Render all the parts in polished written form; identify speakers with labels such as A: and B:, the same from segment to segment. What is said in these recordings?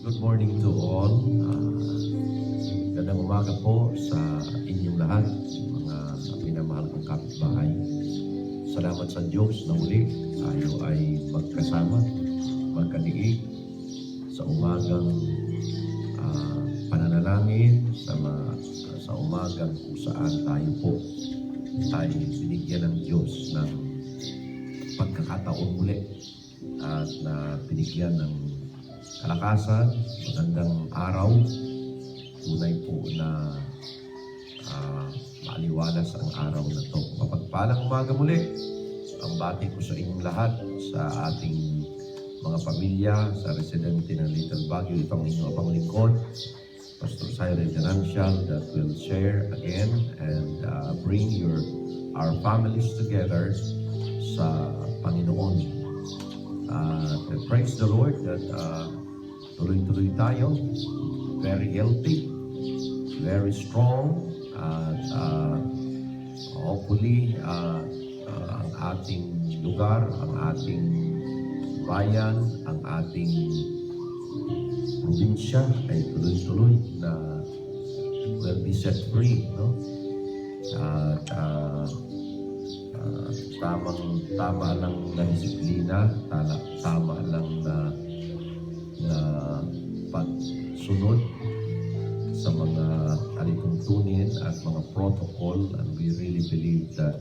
A: Good morning to all. Gandang umaga po sa inyong lahat, mga minamahal kong kapitbahay. Salamat sa Diyos na muli tayo ay magkasama, magkadiig sa umagang pananalangin, sa umagang kung saan tayo po ay binigyan ng Diyos ng pagkakataon muli at na binigyan ng kalakasan, magandang araw. Tunay po na maaliwalas ang araw na ito. Mapagpalang umaga muli. Ang bati ko sa inyong lahat, sa ating mga pamilya, sa residente ng Little Baguio, itong inyong abang lingkod, Pastor Cyril Ganancial, that will share again and bring our families together sa Panginoon. Praise the Lord that tuloy-tuloy tayo, very healthy, very strong, at hopefully ang ating lugar, ang ating bayan, ang ating probinsya ay tuloy-tuloy na will be set free, no? At tama lang na disiplina, tama lang na pagsunod sa mga alituntunin at mga protocol, and we really believe that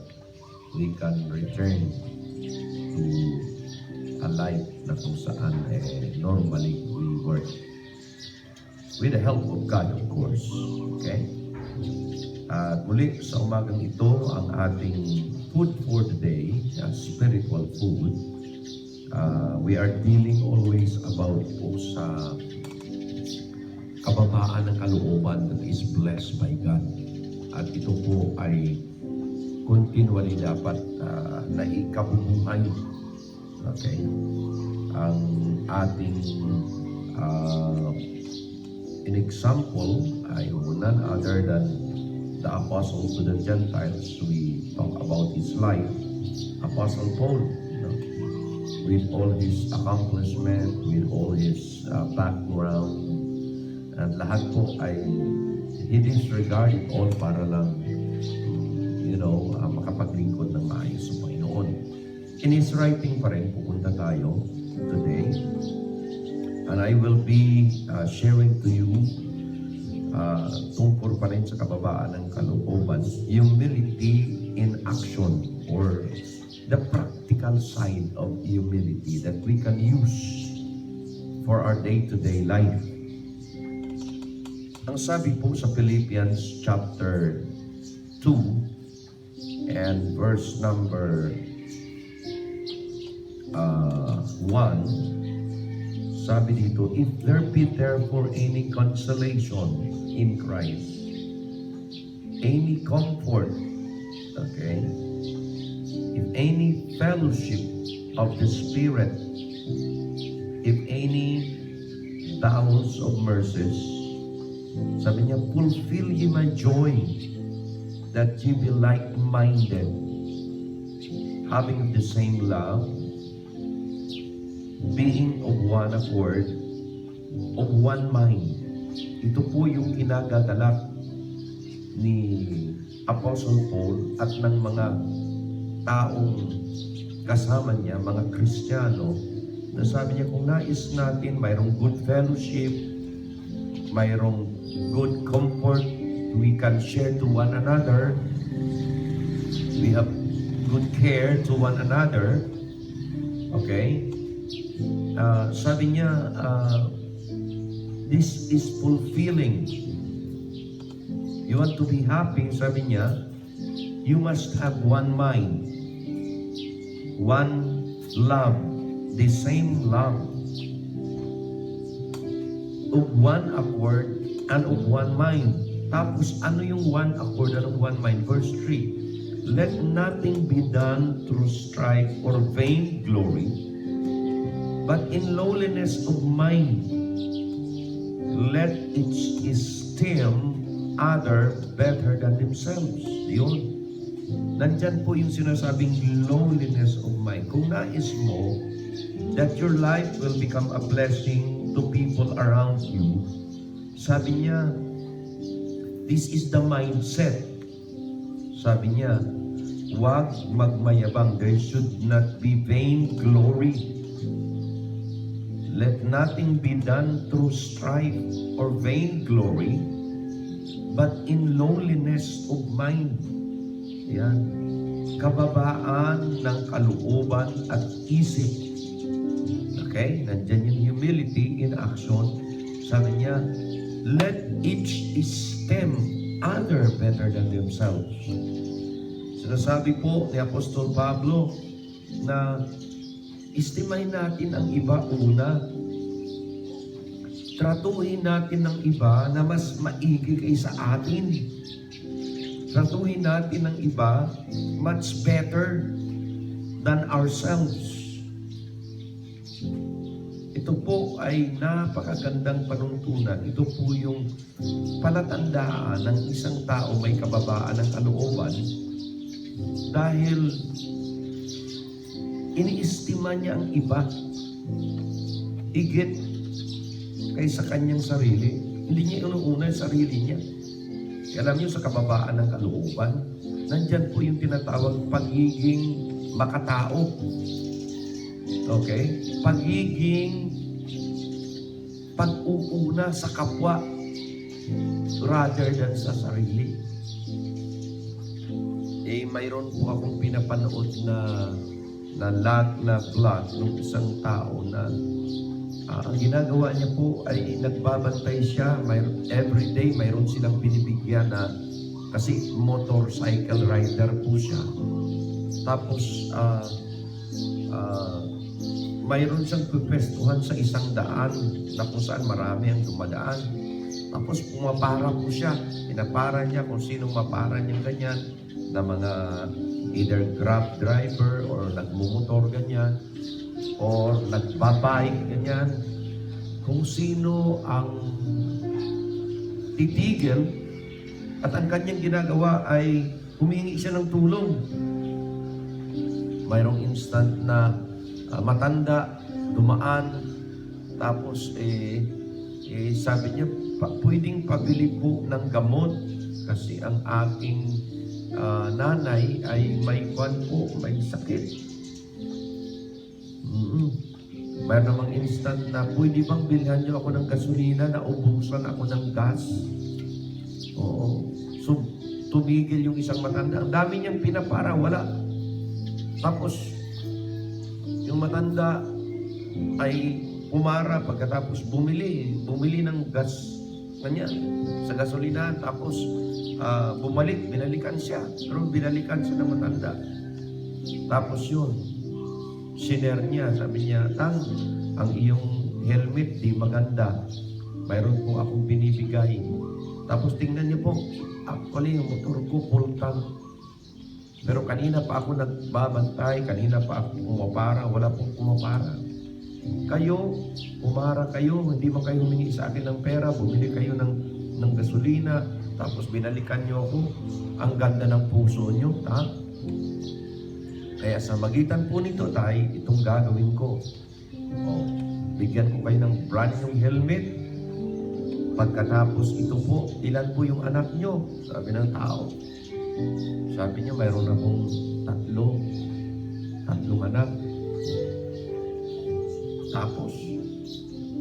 A: we can return to a life na kung saan normally we work with the help of God, of course. Okay? At muli sa umagang ito, ang ating food for the day, spiritual food. We are dealing always about po sa kababaan ng kalooban that is blessed by God. At ito po ay continually dapat naikabubuhay. Okay? Ang ating in example ay none other than the Apostle to the Gentiles. We talk about his life, Apostle Paul, with all his accomplishment, with all his background, and lahat po ay he disregarded all para lang, makapaglingkod ng maayos sa Panginoon. In his writing pa rin, pupunta tayo today, and I will be sharing to you tungkol pa rin sa kababaan ng kalooban, humility in action, or the practical side of humility that we can use for our day-to-day life. Ang sabi po sa Philippians chapter 2 and verse number 1, sabi dito, if there be therefore any consolation in Christ, any comfort, okay, if any fellowship of the Spirit, if any bowels of mercies, sabi niya, fulfill ye my joy, that ye be like-minded, having the same love, being of one accord, of one mind. Ito po yung kinagagalak ni Apostle Paul at ng mga taong kasama niya, mga Kristiyano, na sabi niya, kung nais natin mayroong good fellowship, mayroong good comfort, we can share to one another, we have good care to one another, okay? Sabi niya, this is fulfilling. You want to be happy, sabi niya, you must have one mind, one love, the same love, of one accord and of one mind. Tapos ano yung one accord and of one mind? Verse 3, let nothing be done through strife or vain glory, but in lowliness of mind, let each esteem other better than themselves. Yun. Nandyan po yung sinasabing lowliness of mind. Kung nais mo that your life will become a blessing to people around you, sabi niya, this is the mindset. Sabi niya, huwag magmayabang. There should not be vain glory. Let nothing be done through strife or vain glory, but in lowliness of mind. Yan. Kababaan ng kalooban at isip. Okay? Nandyan yung humility in action. Sabi niya, let each esteem other better than themselves. Sinasabi po ni Apostol Pablo na estimahin natin ang iba una. Tratuhin natin ang iba na mas maigi kaysa atin. Tratuhin natin ang iba much better than ourselves. Ito po ay napakagandang panuntunan. Ito po yung palatandaan ng isang tao may kababaan ng kalooban dahil iniistima niya ang iba higit kaysa kanyang sarili. Hindi niya inuuna yung sarili niya. Alam niyo, sa kababaan ng kalooban, nandyan po yung tinatawag pagiging makatao. Okay? Pagiging pag-uuna sa kapwa rather than sa sarili. Mayroon po akong pinapanood na vlog ng isang tao na ang ginagawa niya po ay nagbabantay siya. Everyday mayroon silang binibigyan na, kasi motorcycle rider po siya. Tapos mayroon siyang pwestuhan sa isang daan na kung saan marami ang dumadaan. Tapos pumapara po siya. Pinapara niya kung sinong mapara niyang ganyan, na mga either grab driver or nagmumotor ganyan, or nagbabike ganyan. Kung sino ang titigil at ang kanyang ginagawa ay humingi siya ng tulong. Mayroong instant na matanda, dumaan, tapos sabi niya, pwedeng pabili po ng gamot kasi ang aking nanay ay may may sakit. Mayroon namang instant na pwede bang bilhan niyo ako ng gasolina na ubusan ako ng gas? Oo. So, tumigil yung isang matanda. Ang dami niyang pinapara, wala. Tapos, yung matanda ay umara pagkatapos bumili ng gas kanya sa gasolina. Tapos, bumalik, binalikan siya. Pero binalikan siya ng matanda. Tapos yun, siner niya, sabi niya, ang iyong helmet di maganda. Mayroon po akong binibigay. Tapos tingnan niyo po, actually yung motor ko full tank. Pero kanina pa ako nagbabantay, kanina pa ako pumapara, wala pong pumapara. Kayo, umara kayo, hindi man kayo humingi sa akin ng pera, bumili kayo ng gasolina, tapos binalikan niyo ako. Ang ganda ng puso niyo, ha? Kaya sa magitan po nito, itong gagawin ko. Bigyan ko kayo ng brand yung helmet. Pagkatapos ito po, ilan po yung anak nyo? Sabi ng tao. Sabi niya, mayroon akong tatlong anak. Tapos,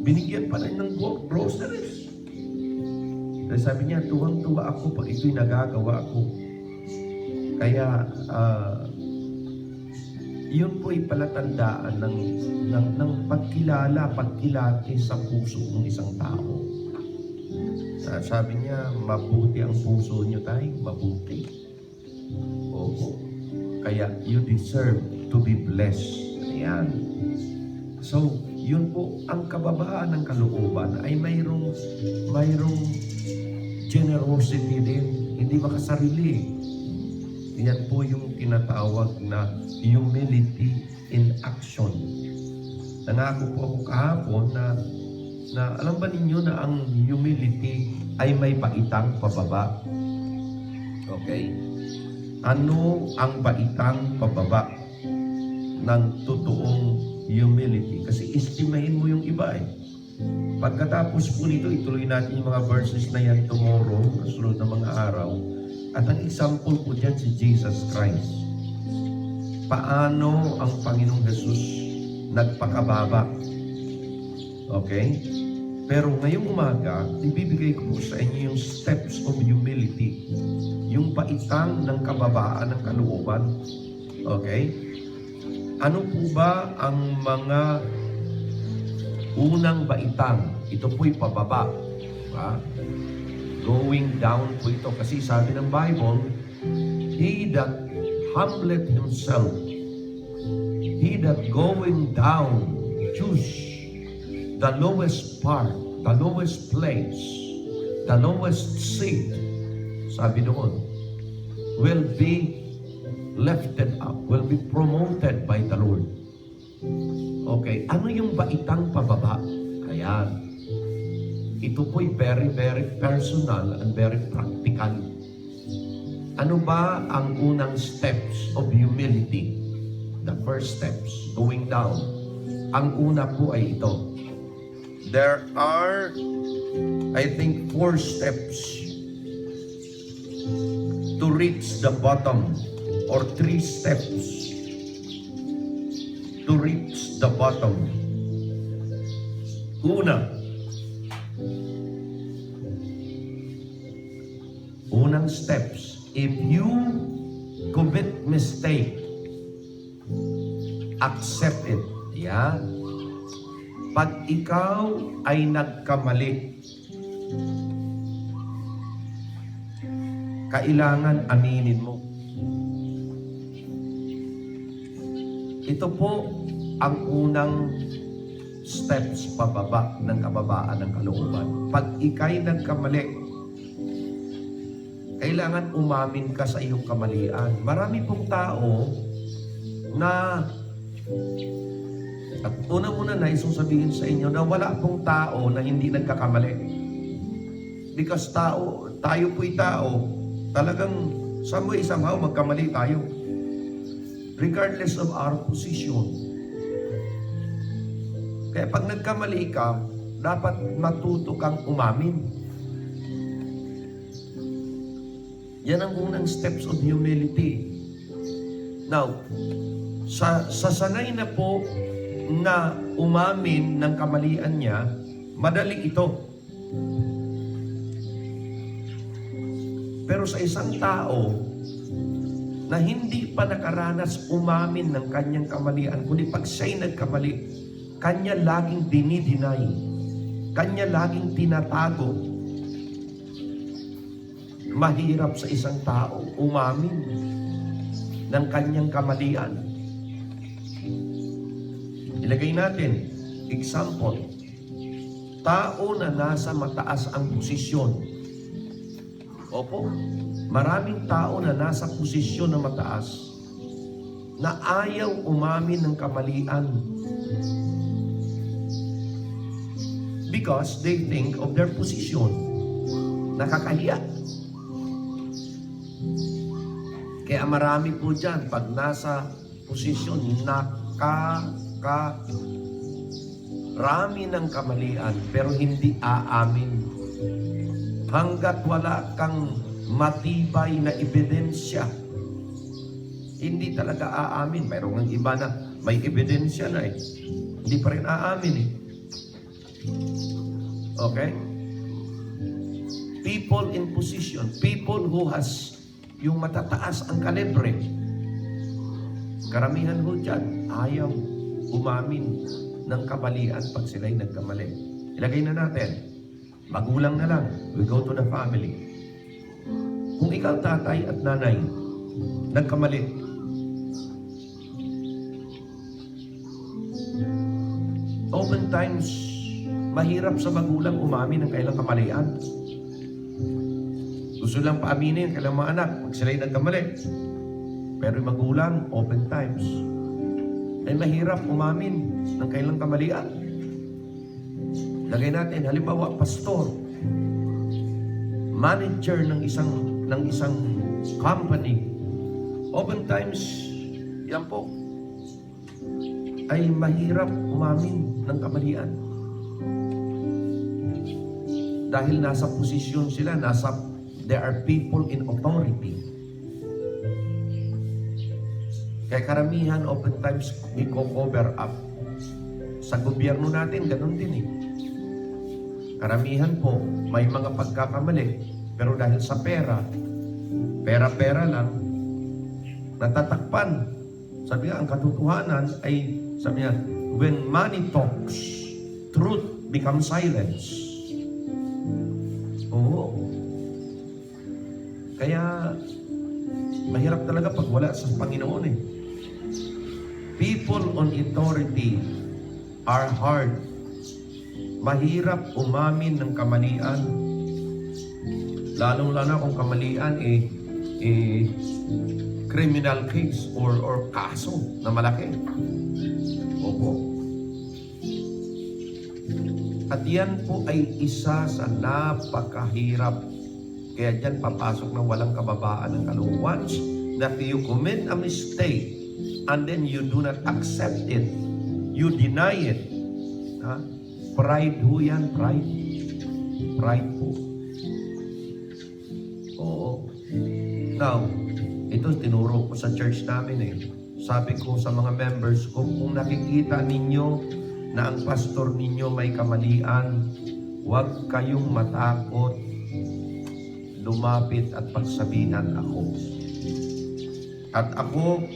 A: binigyan pa rin ng groceries. Kaya sabi niya, tuwang-tuwa ako pag ito'y nagagawa ko. Kaya, yun po ay palatandaan ng pagkilati sa puso ng isang tao. Sabi niya, mabuti ang puso niyo tayo, mabuti. Oo. Kaya you deserve to be blessed. Ayan. So, yun po, ang kababaan ng kalooban ay mayroong generosity din. Hindi makasarili. Yan po yung tinatawag na humility in action. Nangako po ako kahapon na alam ba ninyo na ang humility ay may baitang pababa? Okay? Ano ang baitang pababa ng totoong humility? Kasi estimahin mo yung iba eh. Pagkatapos po nito, ituloy natin yung mga verses na yan tomorrow, kasunod na mga araw. At ang example po dyan si Jesus Christ. Paano ang Panginoong Jesus nagpakababa? Okay? Pero ngayong umaga, ibibigay ko po sa inyo yung steps of humility. Yung paitang ng kababaan ng kalooban. Okay? Ano po ba ang mga unang baitang? Ito po'y pababa. Diba? Going down po ito. Kasi sabi ng Bible, he that humbleth himself, he that going down, choose the lowest part, the lowest place, the lowest seat, sabi doon, will be lifted up, will be promoted by the Lord. Okay, ano yung baitang pababa? Ayan. Ito po'y very, very personal and very practical. Ano ba ang unang steps of humility? The first steps, going down. Ang una po ay ito. There are, I think, 4 steps to reach the bottom, or 3 steps to reach the bottom. Unang steps, if you commit mistake, accept it. Yan. Pag ikaw ay nagkamali, kailangan aminin mo. Ito po ang unang steps pababa ng kababaan ng kalooban. Pag ika'y nagkamali, kailangan umamin ka sa iyong kamalian. Marami pong tao na, at una-una na isang sabihin sa inyo na wala pong tao na hindi nagkakamali. Because tayo po'y tao, talagang somehow magkamali tayo. Regardless of our position. Kaya pag nagkamali ka, dapat matuto kang umamin. Yan ang unang steps of humility. Now, sa sanay na po na umamin ng kamalian niya, madali ito. Pero sa isang tao na hindi pa nakaranas umamin ng kanyang kamalian, kundi pag siya'y nagkamali, kanya laging dinidinay, kanya laging tinatago. Mahirap sa isang tao umamin ng kanyang kamalian. Ilagay natin, example, tao na nasa mataas ang posisyon. Opo, maraming tao na nasa posisyon na mataas na ayaw umamin ng kamalian because they think of their position. Nakakahiya. Kaya marami po dyan, pag nasa posisyon, rami ng kamalian, pero hindi aamin. Hanggat wala kang matibay na ebidensya, hindi talaga aamin. Mayroong ang iba na may ebidensya na hindi pa rin aamin Okay? People in position, people who has yung matataas ang kalibre. Karamihan ho dyan, ayaw umamin ng kamalian pag sila'y nagkamali. Ilagay na natin, magulang na lang, we go to the family. Kung ikaw tatay at nanay, nagkamali, oftentimes, mahirap sa magulang umamin ng kailang kamalian. Gusto lang paaminin kailang mga anak pag sila'y nagkamali. Pero yung magulang, oftentimes, ay mahirap umamin ng kailang kamalian. Lagay natin, halimbawa, pastor, manager ng isang company, oftentimes, yan po, ay mahirap umamin ng kamalian. Dahil nasa posisyon sila, there are people in authority. Kaya karamihan, oftentimes, i-cover up. Sa gobyerno natin, ganun din eh. Karamihan po, may mga pagkakamali, pero dahil sa pera lang, natatakpan. Sabi nga, ang katotohanan ay, sabi niya, when money talks, truth becomes silence. Oo. Kaya, mahirap talaga pag wala sa Panginoon eh. People on authority are hard. Mahirap umamin ng kamalian. Lalong-lalo kung kamalian criminal case or kaso na malaki. Opo. At yan po ay isa sa napakahirap. Kaya dyan papasok na walang kababaan ng kalooban. Once that you commit a mistake and then you do not accept it, you deny it. Ha? Pride ho yan, pride. Pride po. Oo. Now, ito tinuro ko sa church namin eh. Sabi ko sa mga members ko, kung nakikita ninyo na ang pastor ninyo may kamalian, huwag kayong matakot, lumapit at pagsabihan ako. At ako,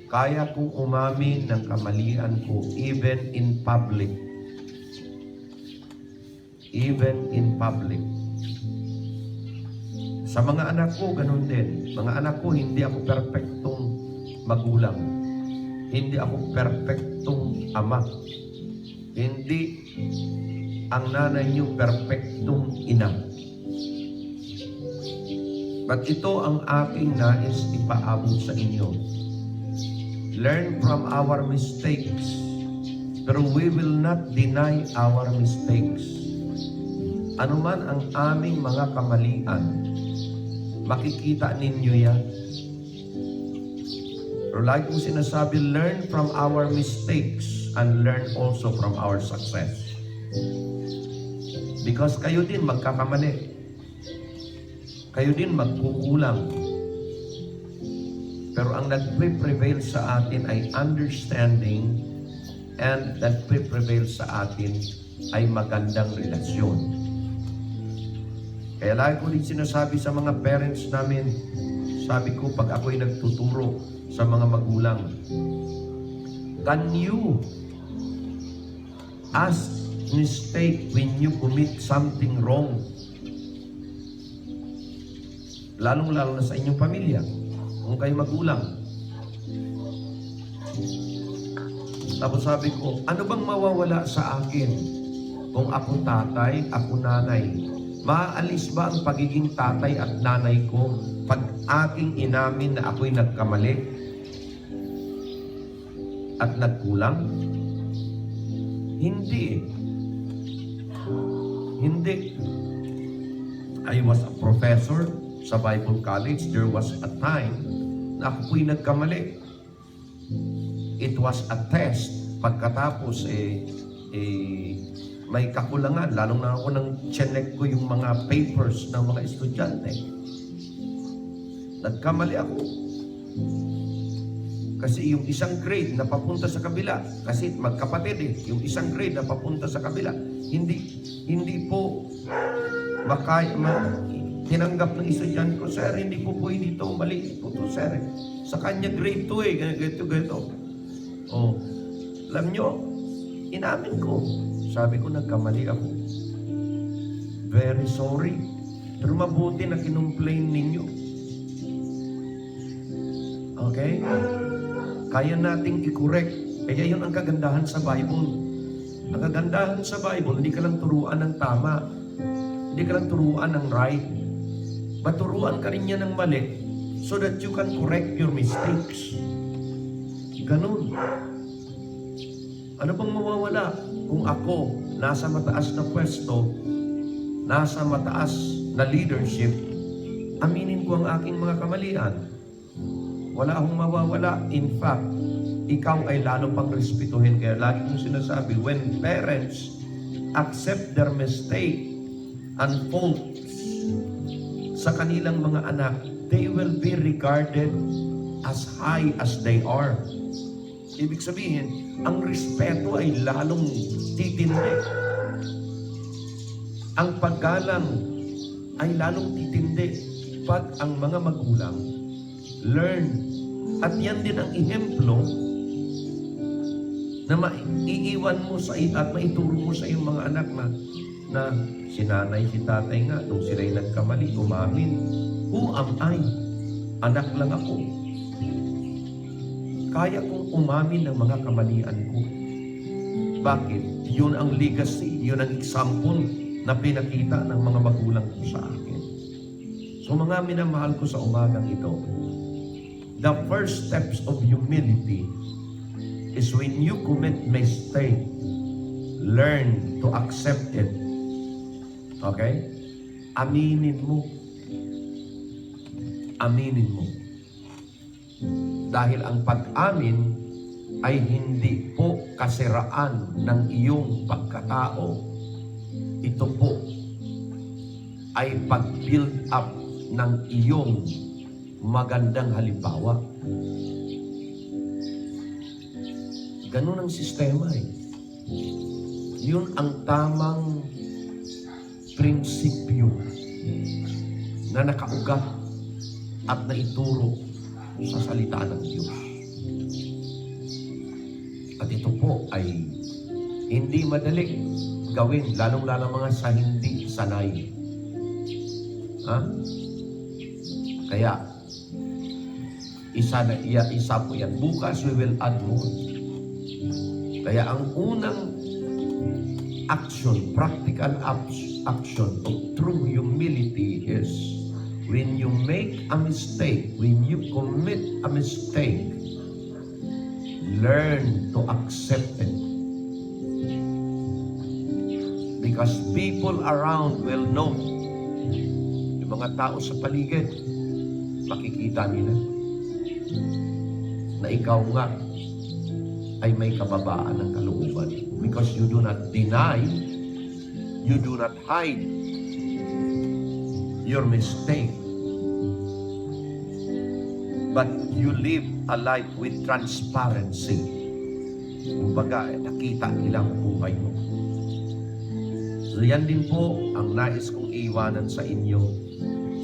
A: kaya kong umamin ng kamalian ko even in public. Even in public. Sa mga anak ko, ganun din. Mga anak ko, hindi ako perfectong magulang. Hindi ako perfectong ama. Hindi ang nanay niyo perfectong ina. But ito ang aking nais ipaabot sa inyo. Learn from our mistakes, pero we will not deny our mistakes. Ano man ang aming mga kamalian, makikita ninyo yan. Pero like kong sinasabi, learn from our mistakes and learn also from our success. Because kayo din magkakamali. Kayo din magkukulang. Pero ang nagpe-prevail sa atin ay understanding, and nagpe-prevail sa atin ay magandang relasyon. Kaya lagi ko din sinasabi sa mga parents namin, sabi ko pag ako'y nagtuturo sa mga magulang, can you ask mistake when you commit something wrong? Lalong-lalo na sa inyong pamilya, kung kayo magulang. Tapos sabi ko, ano bang mawawala sa akin kung ako tatay, ako nanay? Maaalis ba ang pagiging tatay at nanay ko pag aking inamin na ako'y nagkamali at nagkulang? Hindi. Hindi. I was a professor sa Bible College. There was a time na ako'y nagkamali. It was a test. Pagkatapos may kakulangan, lalong na ako nang check ko yung mga papers ng mga estudyante. Nagkamali ako. Kasi yung isang grade na papunta sa kabila, kasi magkapatid yung isang grade na papunta sa kabila, hindi po tinanggap ng estudyante ko, sir, hindi po pwede ito, mali po ito, sir. Sa kanya grade 2 ganito. Oh, alam nyo, inamin ko. Sabi ko, nagkamali ako. Very sorry. Pero mabuti na kinumplain ninyo. Okay? Kaya nating i-correct. Kaya yun ang kagandahan sa Bible. Ang kagandahan sa Bible, hindi ka lang turuan ng tama. Hindi ka lang turuan ng right. Maturuan ka rin niya ng mali so that you can correct your mistakes. Ganun. Ano bang mawawala kung ako nasa mataas na pwesto, nasa mataas na leadership, aminin ko ang aking mga kamalian? Wala akong mawawala. In fact, ikaw ay lalo pang respetuhin. Kaya lagi kong sinasabi, when parents accept their mistake unfolds sa kanilang mga anak, they will be regarded as high as they are. Ibig sabihin, ang respeto ay lalong titindi. Ang paggalang ay lalong titindi pag ang mga magulang learn. At yan din ang ehemplo na maiiwan mo sa at maituro mo sa iyong mga anak na si nanay, si tatay nga, nung sila'y nagkamali, umamin. Who am I? Anak lang ako. Kaya kong umamin ng mga kamalian ko. Bakit? Yun ang legacy, yun ang example na pinakita ng mga magulang ko sa akin. So mga minamahal ko sa umagang ito, the first steps of humility is when you commit mistake, learn to accept it. Okay? Aminin mo. Aminin mo. Dahil ang pag-amin ay hindi po kasiraan ng iyong pagkatao. Ito po ay pag-build up ng iyong magandang halimbawa. Ganun ang sistema eh. Yun ang tamang prinsipyo na nakaugat at naituro sa salita ng Diyos. At ito po ay hindi madali gawin, lalong-lalong mga sa hindi sanay. Ha? Kaya, isa po yan. Bukas we will add more. Kaya ang unang action, practical action of true humility is when you make a mistake, when you commit a mistake, learn to accept it. Because people around will know. Yung mga tao sa paligid, makikita nila na ikaw nga ay may kababaan ng kalooban. Because you do not deny, you do not hide your mistake, but you live a life with transparency. Kumbaga, nakita nila ang buhay mo. So yan din po ang nais kong iwanan sa inyo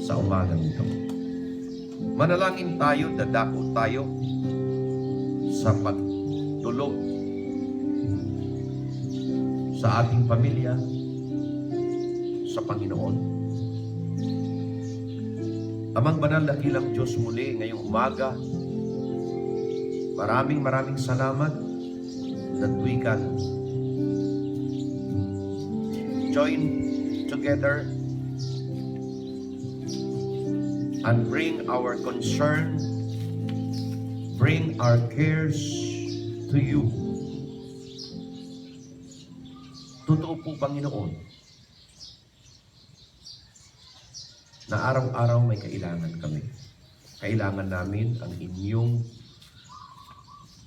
A: sa umagang ito. Manalangin tayo, dadako tayo sa pagtulog sa ating pamilya sa Panginoon. Amang banal na kilang Diyos, muli ngayong umaga, maraming salamat that we can join together and bring our concern, bring our cares to you. Totoo po, Panginoon, na araw-araw may kailangan kami. Kailangan namin ang inyong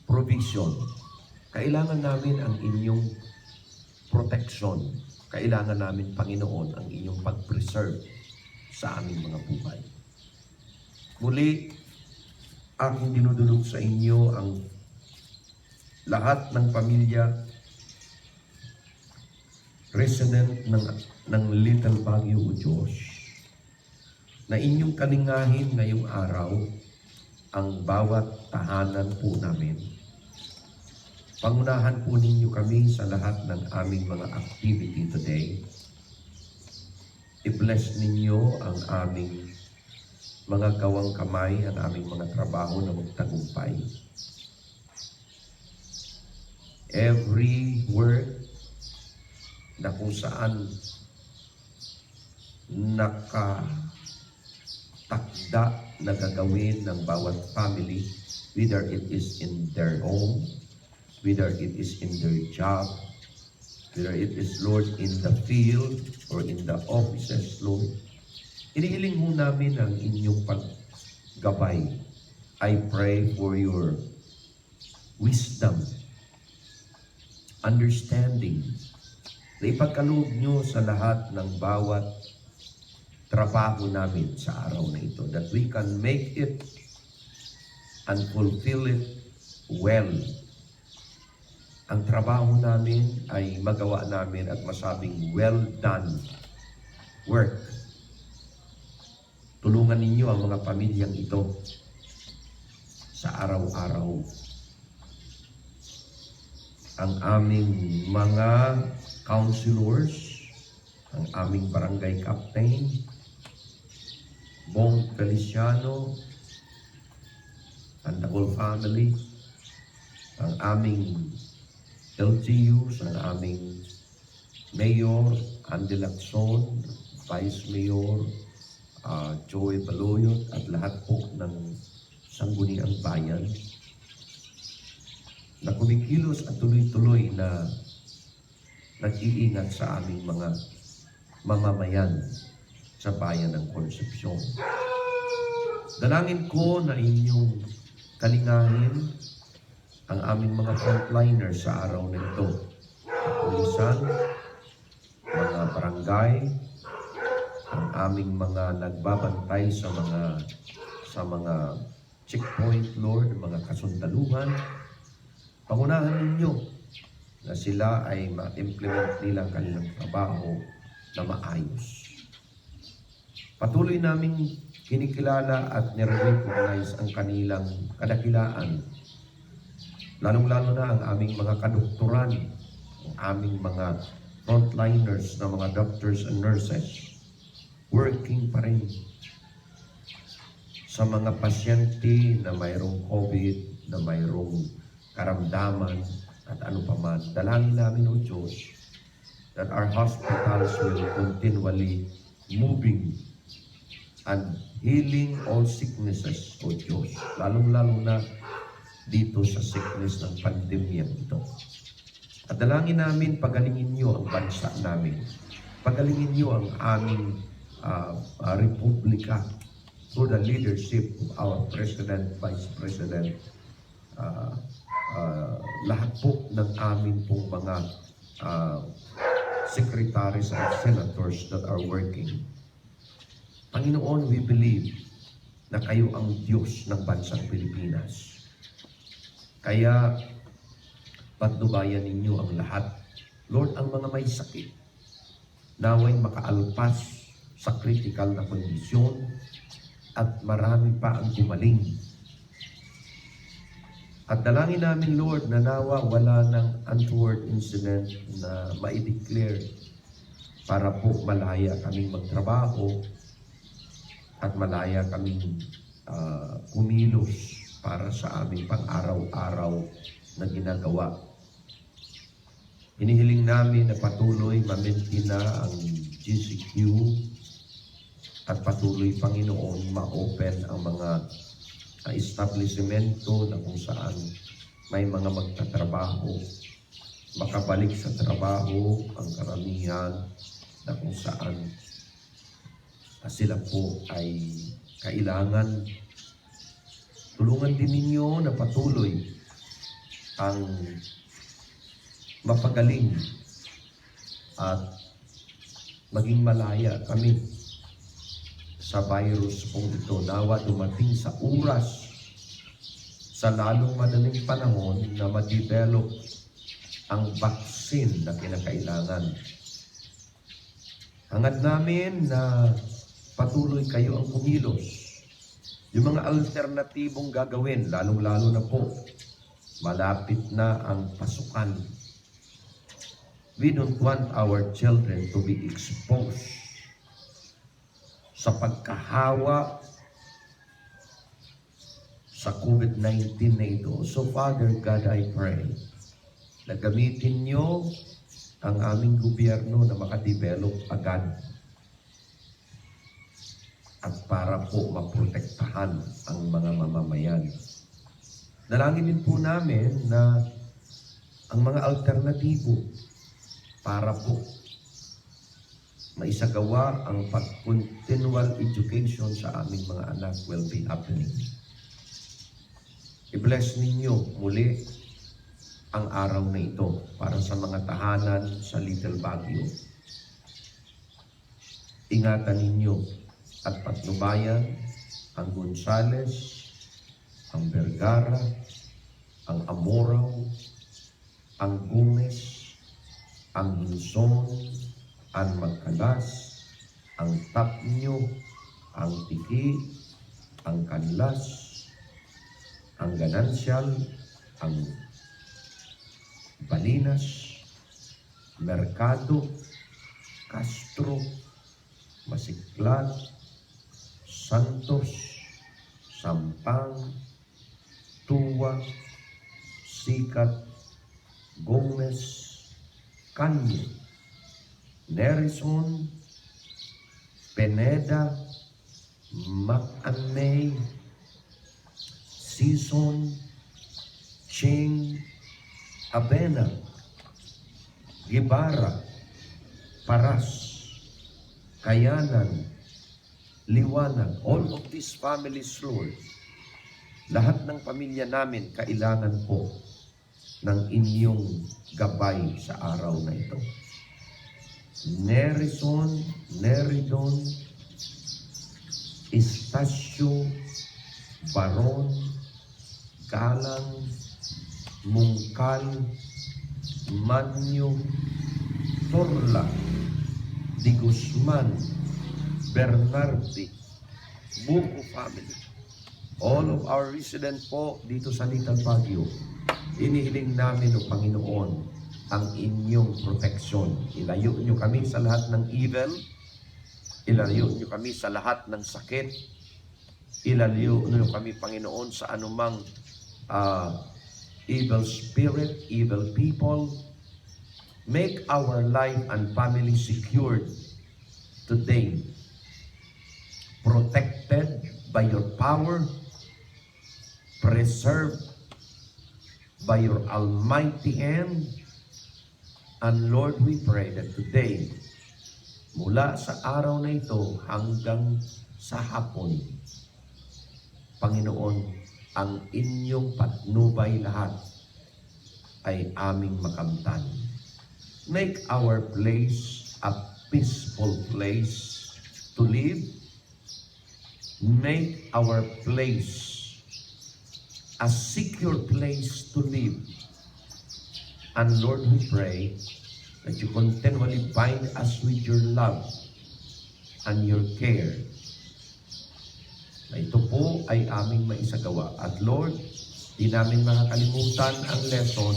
A: provision. Kailangan namin ang inyong protection. Kailangan namin, Panginoon, ang inyong pag-preserve sa aming mga buhay. Muli, aking dinudulog sa inyo ang lahat ng pamilya resident ng Little Baguio, O Diyos, na inyong kalingahin ngayong araw ang bawat tahanan po namin. Pangunahan po ninyo kami sa lahat ng aming mga activity today. I-bless ninyo ang aming mga gawang kamay, ang aming mga trabaho na magtagumpay. Every work na kung saan nakatakda na gagawin ng bawat family, whether it is in their home, whether it is in their job, whether it is, Lord, in the field or in the offices, Lord. Inihiling mo namin ang inyong paggabay. I pray for your wisdom, understanding, na ipagkaloob nyo sa lahat ng bawat trabaho namin sa araw na ito, that we can make it and fulfill it well. Ang trabaho namin ay magawa namin at masabing well done work. Tulungan ninyo ang mga pamilyang ito sa araw-araw. Ang aming mga counselors, ang aming barangay captain, Bong Feliciano, and the whole family, ang aming LGUs, ang aming Mayor Andy Lacson, Vice Mayor Joey Baloyot, at lahat po ng sangguniang bayan na kumikilos at tuloy-tuloy na nag-iingat sa aming mga mamamayan sa bayan ng Concepcion. Dalangin ko na inyong kalingahin ang aming mga frontliners sa araw na ito. Kapulisan, mga barangay, ang aming mga nagbabantay sa mga checkpoint, Lord, mga kasundaluhan. Pangunahan ninyo na sila ay ma-implement nila ang kanilang trabaho na maayos. Patuloy naming kinikilala at nire-recognize ang kanilang kadakilaan, lalong-lalo na ang aming mga kadoktoran, ang aming mga frontliners na mga doctors and nurses, working pa rin sa mga pasyente na mayroong COVID, na mayroong karamdaman at ano pa man. Dalangin namin, O Diyos, that our hospitals will continually moving and healing all sicknesses, O Diyos, lalong-lalo na dito sa sickness ng pandemya ito. At dalangin namin, pagalingin niyo ang bansa namin. Pagalingin niyo ang aming republika through the leadership of our President, Vice President, lahat po ng amin pong mga secretaries and senators that are working. Panginoon, we believe na kayo ang Diyos ng bansang Pilipinas. Kaya, patnubayan ninyo ang lahat. Lord, ang mga may sakit, naway makaalpas sa critical na kondisyon at marami pa ang gumaling. At dalangin namin, Lord, na nawa wala ng untoward incident na ma-declare para po malaya kaming magtrabaho at malaya kaming kumilos para sa aming pang-araw-araw na ginagawa. Hinihiling namin na patuloy ma-maintain ang GCQ at patuloy, Panginoon, ma-open ang mga establishmento na kung saan may mga magtatrabaho, makabalik sa trabaho ang karamihan na kung saan sila po ay kailangan. Tulungan din ninyo na patuloy ang mapagaling at maging malaya kami sa virus pong ito. Nawa dumating sa oras, sa lalong madaling panahon na ma-develop ang vaccine na kinakailangan. Hangad namin na patuloy kayo ang kumilos. Yung mga alternatibong gagawin, lalong-lalo na po, malapit na ang pasukan. We don't want our children to be exposed sa pagkahawa sa COVID-19 na ito. So Father God, I pray na gamitin nyo ang aming gobyerno na makadevelop agad at para po maprotektahan ang mga mamamayan. Dalangin din po namin na ang mga alternatibo para po maisagawa ang continual education sa aming mga anak will be happening. I-bless ninyo muli ang araw na ito para sa mga tahanan sa Little Baguio. Ingatan ninyo at patnubayan ang Gonzales, ang Vergara, ang Amorao, ang Gomez, ang Hinson, ang Magkalas, ang Tapnyo, ang Tiki, ang Kanlas, ang Ganancial, ang Balinas, Mercado, Castro, Masiklat, Santos, Sampang, Tuwa, Sikat, Gomez, Canyo, Nerison, Pineda, Macanay, Sison, Ching, Abena, Gibara, Paras, Kayanan, Liwanag, all of these families, Lord, lahat ng pamilya namin kailangan po ng inyong gabay sa araw na ito. Nerison, Neridon, Estacio, Baron, Galang, Mungkal, Manyo, Torla, Di Guzman, Bernardi, Buko family, all of our residents po dito sa Little Baguio, inihiling namin o Panginoon ang inyong proteksyon. Ilayo nyo kami sa lahat ng evil, ilayo nyo kami sa lahat ng sakit, ilayo nyo kami, Panginoon, sa anumang evil spirit, evil people. Make our life and family secured today, protected by your power, preserved by your almighty hand. And Lord, we pray that today, mula sa araw na ito hanggang sa hapon, Panginoon, ang inyong patnubay lahat ay aming makamtan. Make our place a peaceful place to live. Make our place a secure place to live. And Lord, we pray that you continually bind us with your love and your care. Na ito po ay aming maisagawa. At Lord, di namin makakalimutan ang lesson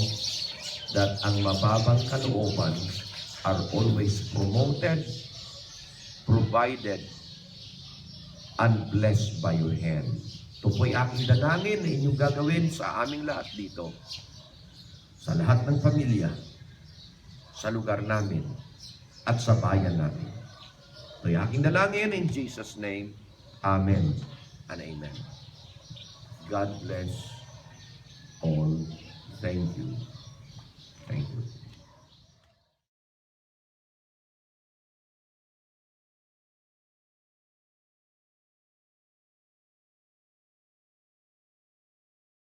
A: that ang mababang kalooban are always promoted, provided, and blessed by your hand. Ito po'y aking dalangin na inyong gagawin sa aming lahat dito, sa lahat ng pamilya, sa lugar namin, at sa bayan namin. Ito'y aking dalangin in Jesus' name. Amen and amen. God bless all. Thank you. Thank you.